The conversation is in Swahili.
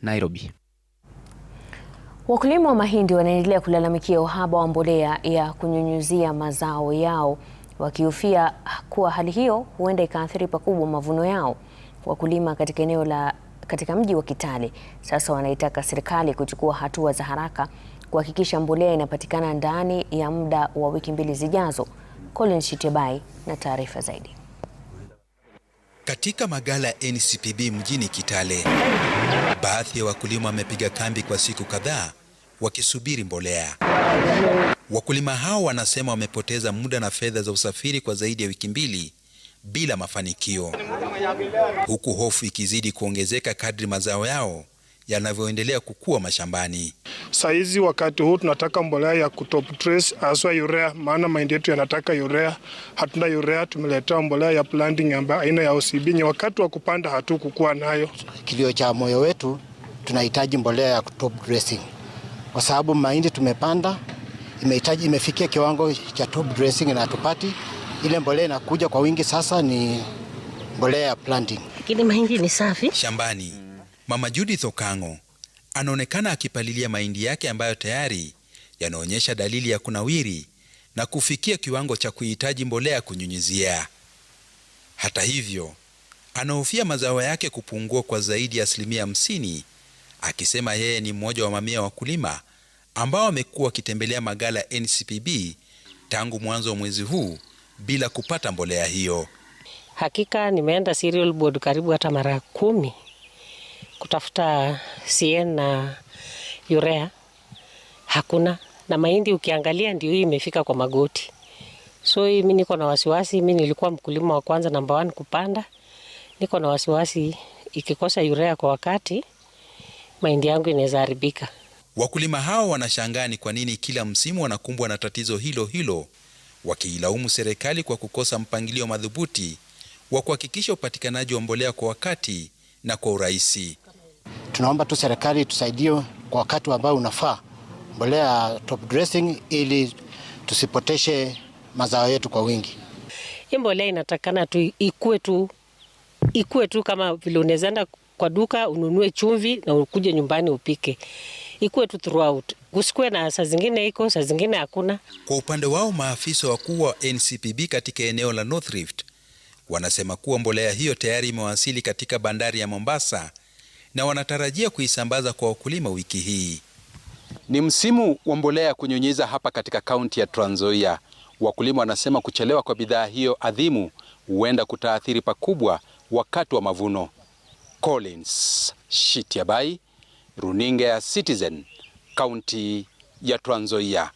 Nairobi. Wakulima wa mahindi wanaendelea kulalamikia uhaba wa mbolea ya kunyunyuzia mazao yao, wakihofia kuwa hali hiyo huenda ikaathiri pakubwa mavuno yao. Wakulima katika mji wa Kitale sasa wanaitaka serikali kuchukua hatua za haraka kuhakikisha mbolea inapatikana ndani ya muda wa wiki 2 zijazo. Collins Shitiabai na taarifa zaidi. Katika magala ya NCPB mjini Kitale, baadhi ya wakulima wamepiga kambi kwa siku kadhaa wakisubiri mbolea. Wakulima hao wanasema wamepoteza muda na fedha za usafiri kwa zaidi ya wiki 2 bila mafanikio, huku hofu ikizidi kuongezeka kadri mazao yao yanavyoendelea kukua mashambani. Saizi wakati huu tunataka mbolea ya kutop trace aswa urea, maana mahindi yetu yanataka urea. Hatuna urea, tumeletewa mbolea ya planting ambayo aina ya OCB. Wakati wa kupanda hatukukuwa nayo. Kilio cha moyo wetu, tunahitaji mbolea ya top dressing, kwa sababu mahindi tumepanda imefikia kiwango cha top dressing na tupati ile mbolea inakuja kwa wingi. Sasa ni mbolea ya planting, lakini mahindi ni safi. Shambani, Mama Judith Okango anaonekana akipalilia mahindi yake ambayo tayari yanaonyesha dalili ya kunawiri na kufikia kiwango cha kuhitaji mbolea kunyunyizia. Hata hivyo, anahofia mazao yake kupungua kwa zaidi ya 50%, akisema yeye ni mmoja wa mamia wa wakulima ambao wamekuwa wakitembelea magala ya NCPB tangu mwanzo wa mwezi huu bila kupata mbolea hiyo. Hakika nimeenda cereal board karibu hata mara 10 kutafuta CN na urea, hakuna. Na mahindi ukiangalia ndio hii imefika kwa magoti. So mimi niko na wasiwasi. Mimi nilikuwa mkulima wa kwanza number 1 kupanda. Niko na wasiwasi ikikosa urea kwa wakati mahindi yangu inaweza haribika. Wakulima hao wanashangaa ni kwa nini kila msimu wanakumbwa na tatizo hilo hilo, wakiilaumu serikali kwa kukosa mpangilio madhubuti wa kuhakikisha upatikanaji wa mbolea kwa wakati na kwa urahisi. Tunaomba tu serikali tusaidie kwa wakati ambao unafaa mbolea top dressing, ili tusipoteshe mazao yetu kwa wingi. Hii mbolea inatakana tu ikue tu kama vile unaenda kwa duka ununue chumvi na ukuje nyumbani upike. Ikue tu throughout. Usikue na saa zingine iko, saa zingine hakuna. Kwa upande wao, maafisa wakuu wa NCPB katika eneo la North Rift wanasema kuwa mbolea hiyo tayari imewasili katika bandari ya Mombasa na wanatarajia kuisambaza kwa wakulima wiki hii. Ni msimu wa mbolea kunyunyiza hapa katika kaunti ya Trans Nzoia. Wakulima wanasema kuchelewa kwa bidhaa hiyo adhimu huenda kutaathiri pakubwa wakati wa mavuno. Collins Shitiabai, runinga ya Citizen, kaunti ya Trans Nzoia.